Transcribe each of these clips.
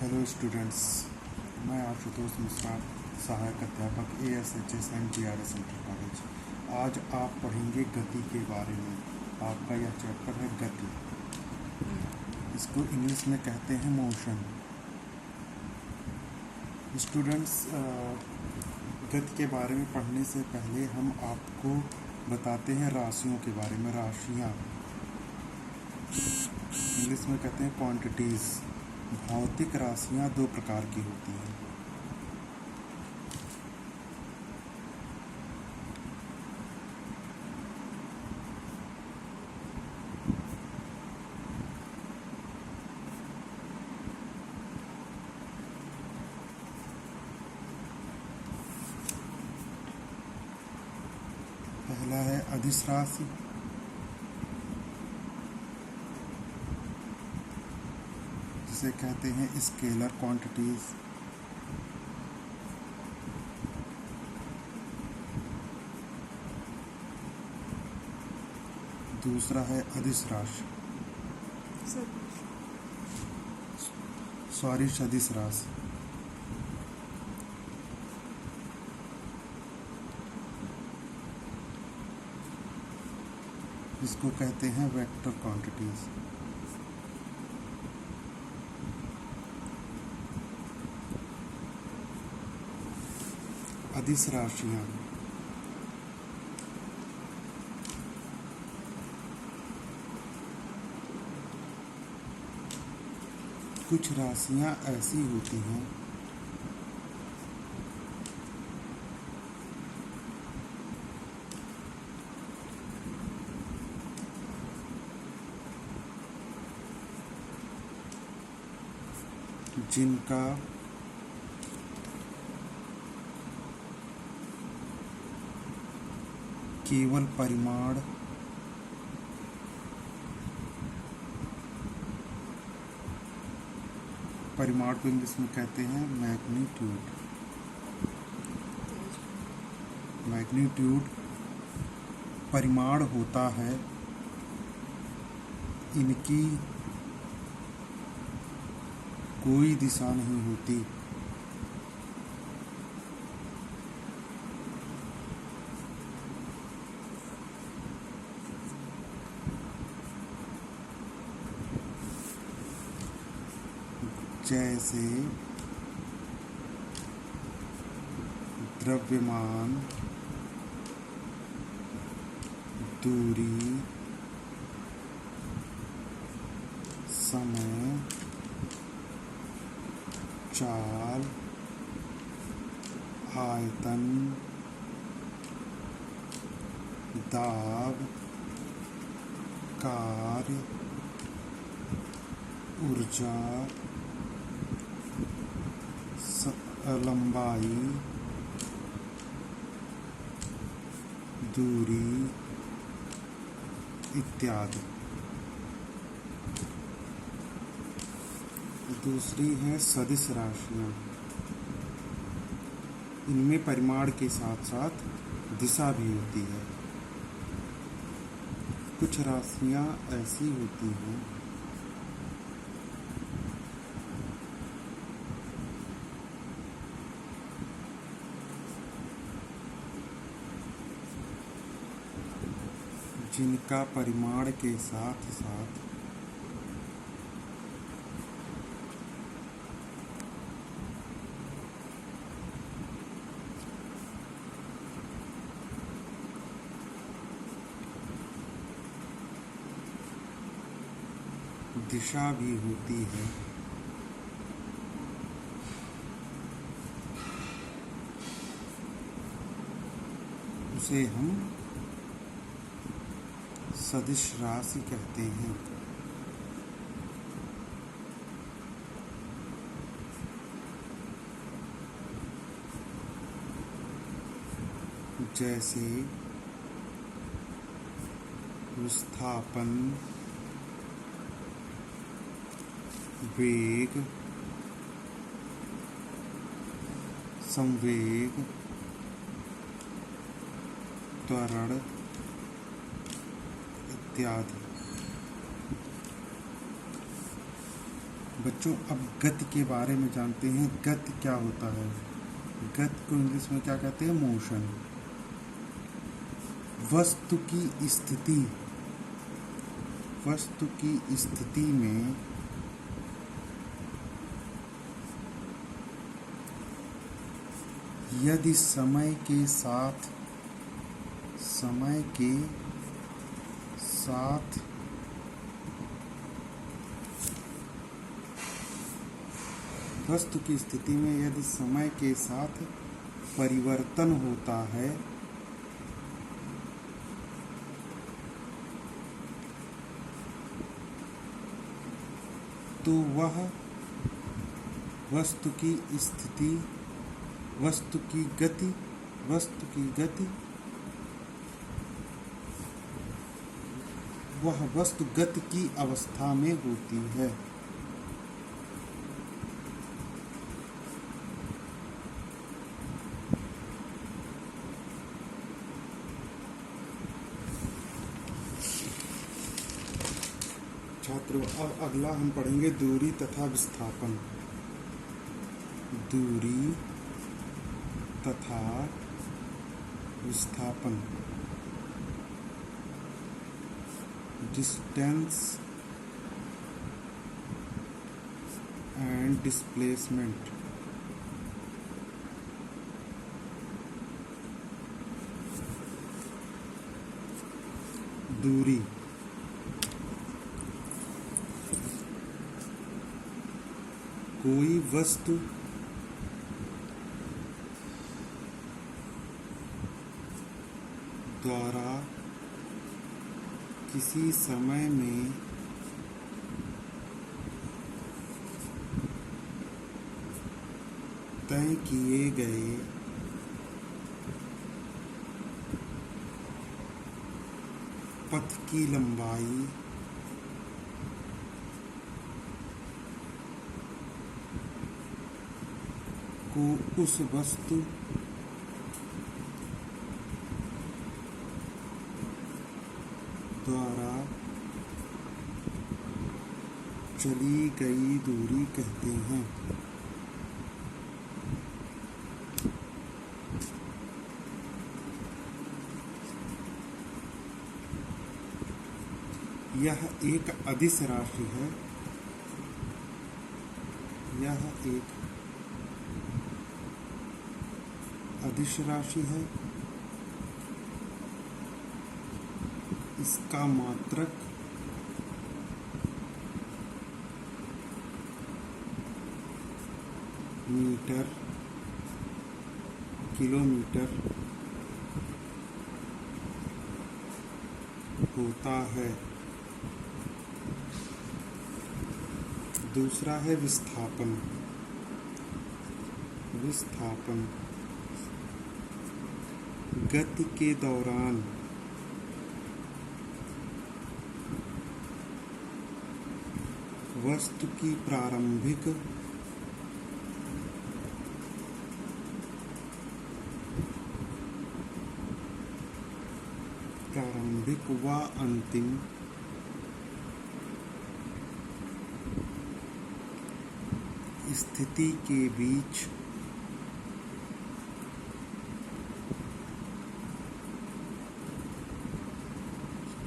Hello students, मैं आशुतोष मिश्रा, सहायक अध्यापक ASHS and GRS inter college. आज आप पढ़ेंगे गति के बारे में। आपका यह चैप्टर है गति। इसको इंग्लिश में कहते हैं मोशन। स्टूडेंट्स, गति के बारे में पढ़ने से पहले हम आपको बताते हैं राशियों के बारे में। राशियाँ इंग्लिश में कहते हैं क्वांटिटीज़। भौतिक राशियाँ दो प्रकार की होती हैं। पहला है अदिश राशि, जिसे कहते हैं स्केलर क्वांटिटीज। दूसरा है अदिश राशि, सदिश राशि। इसको कहते हैं वेक्टर क्वांटिटीज। अदिश राशियाँ कुछ राशियाँ ऐसी होती हैं जिनका केवल परिमाण को इंग्लिश में कहते हैं मैग्नीट्यूड परिमाण होता है। इनकी कोई दिशा नहीं होती। जैसे द्रव्यमान, दूरी, समय, चाल, आयतन, दाब, कार्य, ऊर्जा, लंबाई, दूरी इत्यादि। दूसरी है सदिश राशियाँ। इनमें परिमाण के साथ साथ दिशा भी होती है। कुछ राशियाँ ऐसी होती हैं जिनका परिमाण के साथ साथ दिशा भी होती है। उसे हम सदिश राशि कहते हैं। जैसे विस्थापन, वेग, संवेग, त्वरण इत्यादि। बच्चों अब गति के बारे में जानते हैं। गति क्या होता है? गति को इंग्लिश में क्या कहते हैं? मोशन। वस्तु की स्थिति, वस्तु की स्थिति में यदि समय के साथ वस्तु की स्थिति में यदि समय के साथ परिवर्तन होता है तो वह वस्तु की स्थिति, वस्तु की गति वह वस्तु गति की अवस्था में होती है। छात्रों अब अगला हम पढ़ेंगे दूरी तथा विस्थापन। दूरी तथा विस्थापन, डिस्टेंस एंड डिस्प्लेसमेंट। दूरी कोई वस्तु द्वारा किसी समय में तय किए गए पथ की लंबाई को उस वस्तु द्वारा चली गई दूरी कहते हैं। यह एक अदिश राशि है। यह एक अदिश राशि है। इसका मात्रक मीटर, किलोमीटर होता है। दूसरा है विस्थापन। विस्थापन गति के दौरान वस्तु की प्रारंभिक व अंतिम स्थिति के बीच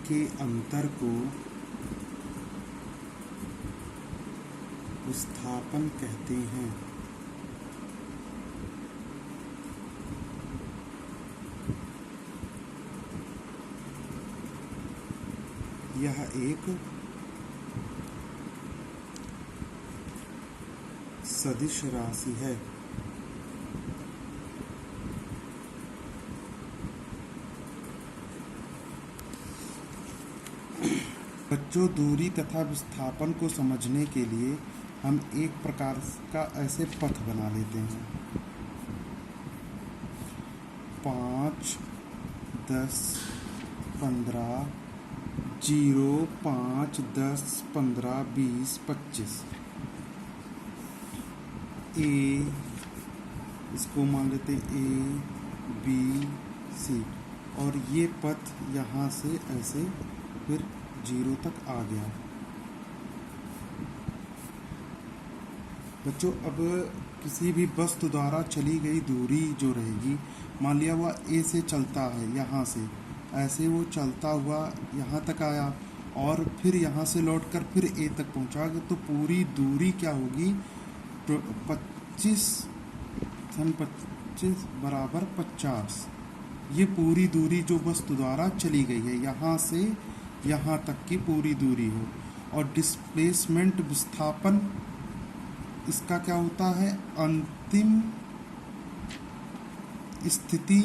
के अंतर को विस्थापन कहते हैं। यह एक सदिश राशि है। बच्चों दूरी तथा विस्थापन को समझने के लिए हम एक प्रकार का ऐसे पथ बना लेते हैं। 5, 10, 15, 0, 5, 10, 15, 20, 25। ए, इसको मान लेते हैं A, B, C और ये पथ यहाँ से ऐसे फिर 0 तक आ गया। बच्चों, अब किसी भी वस्तु द्वारा चली गई दूरी जो रहेगी, मान लिया वह ए से चलता है, यहाँ से ऐसे वो चलता हुआ यहाँ तक आया और फिर यहाँ से लौटकर फिर ए तक पहुँचा, तो पूरी दूरी क्या होगी? 25 धन 25 बराबर 50। ये पूरी दूरी जो वस्तु द्वारा चली गई है, यहाँ से यहाँ तक की पूरी दूरी हो। और डिस्प्लेसमेंट विस्थापन, इसका क्या होता है? अंतिम स्थिति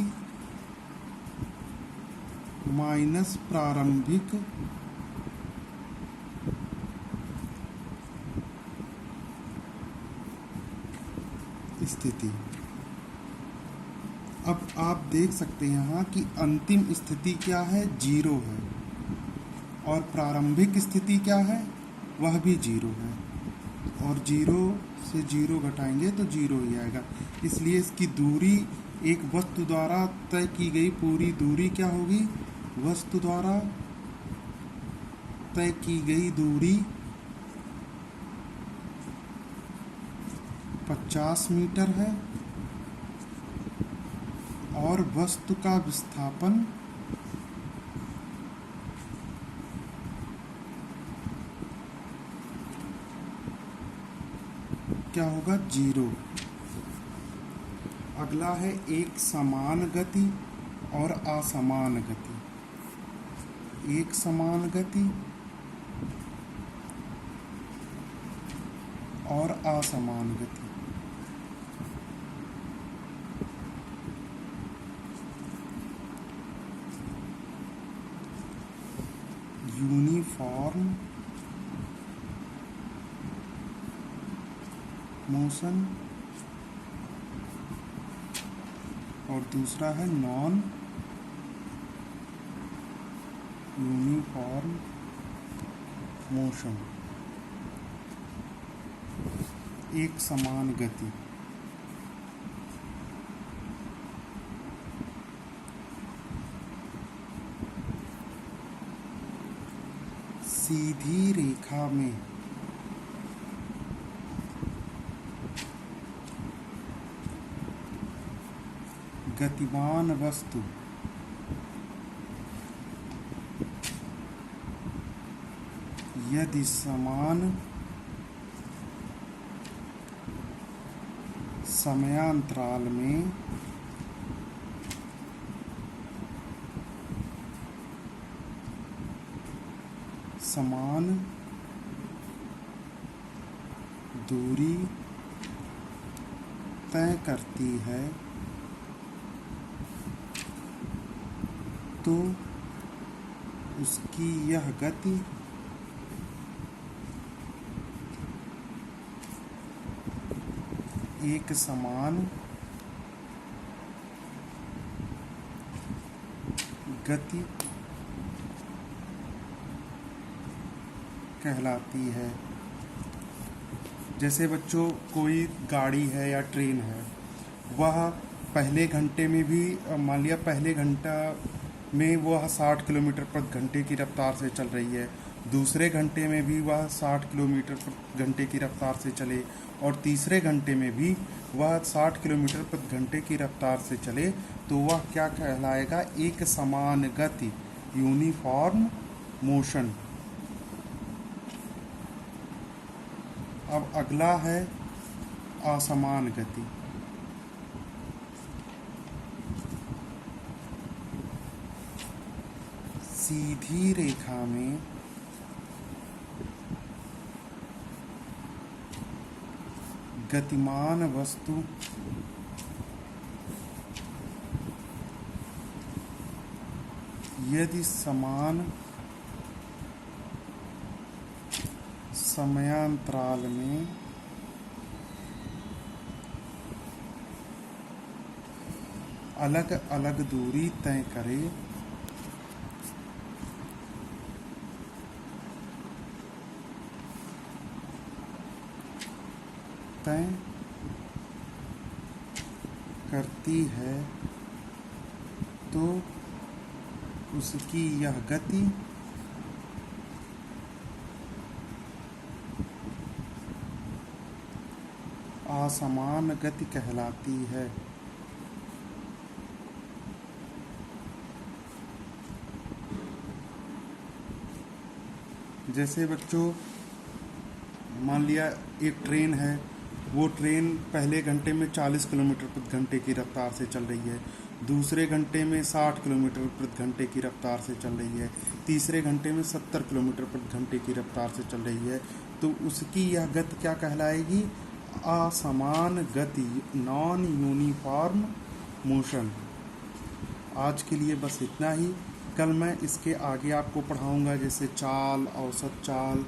माइनस प्रारंभिक स्थिति। अब आप देख सकते हैं यहाँ कि अंतिम स्थिति क्या है? 0 है, और प्रारंभिक स्थिति क्या है? वह भी 0 है, और 0 से 0 घटाएंगे तो 0 ही आएगा। इसलिए इसकी दूरी एक वस्तु द्वारा तय की गई पूरी दूरी क्या होगी? वस्तु द्वारा तय की गई दूरी 50 मीटर है, और वस्तु का विस्थापन क्या होगा? 0। अगला है एक समान गति और असमान गति। एक समान गति और असमान गति। यूनिफॉर्म मोशन और दूसरा है नॉन यूनिफॉर्म मोशन। एक समान गति। सीधी रेखा में गतिमान वस्तु यदि समान समयांतराल में समान दूरी तय करती है तो उसकी यह गति एक समान गति कहलाती है। जैसे बच्चों, कोई गाड़ी है या ट्रेन है, वह पहले घंटे में भी, मान लिया पहले घंटा में वह 60 किलोमीटर प्रति घंटे की रफ्तार से चल रही है, दूसरे घंटे में भी वह 60 किलोमीटर प्रति घंटे की रफ्तार से चले, और तीसरे घंटे में भी वह 60 किलोमीटर प्रति घंटे की रफ्तार से चले, तो वह क्या कहलाएगा? एक समान गति, यूनिफॉर्म मोशन। अब अगला है असमान गति। सीधी रेखा में गतिमान वस्तु यदि समान समयांतराल में अलग अलग दूरी तय करे तय करती है तो उसकी यह गति असमान गति कहलाती है। जैसे बच्चों, मान लिया एक ट्रेन है, वो ट्रेन पहले घंटे में 40 किलोमीटर प्रति घंटे की रफ्तार से चल रही है, दूसरे घंटे में 60 किलोमीटर प्रति घंटे की रफ्तार से चल रही है, तीसरे घंटे में 70 किलोमीटर प्रति घंटे की रफ्तार से चल रही है, तो उसकी यह गति क्या कहलाएगी? असमान गति, नॉन यूनिफॉर्म मोशन। आज के लिए बस इतना ही। कल मैं इसके आगे आपको पढ़ाऊंगा, जैसे चाल, औसत चाल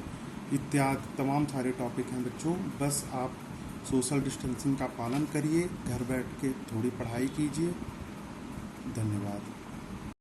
इत्यादि तमाम सारे टॉपिक हैं बच्चों। बस आप सोशल डिस्टेंसिंग का पालन करिए, घर बैठ के थोड़ी पढ़ाई कीजिए। धन्यवाद।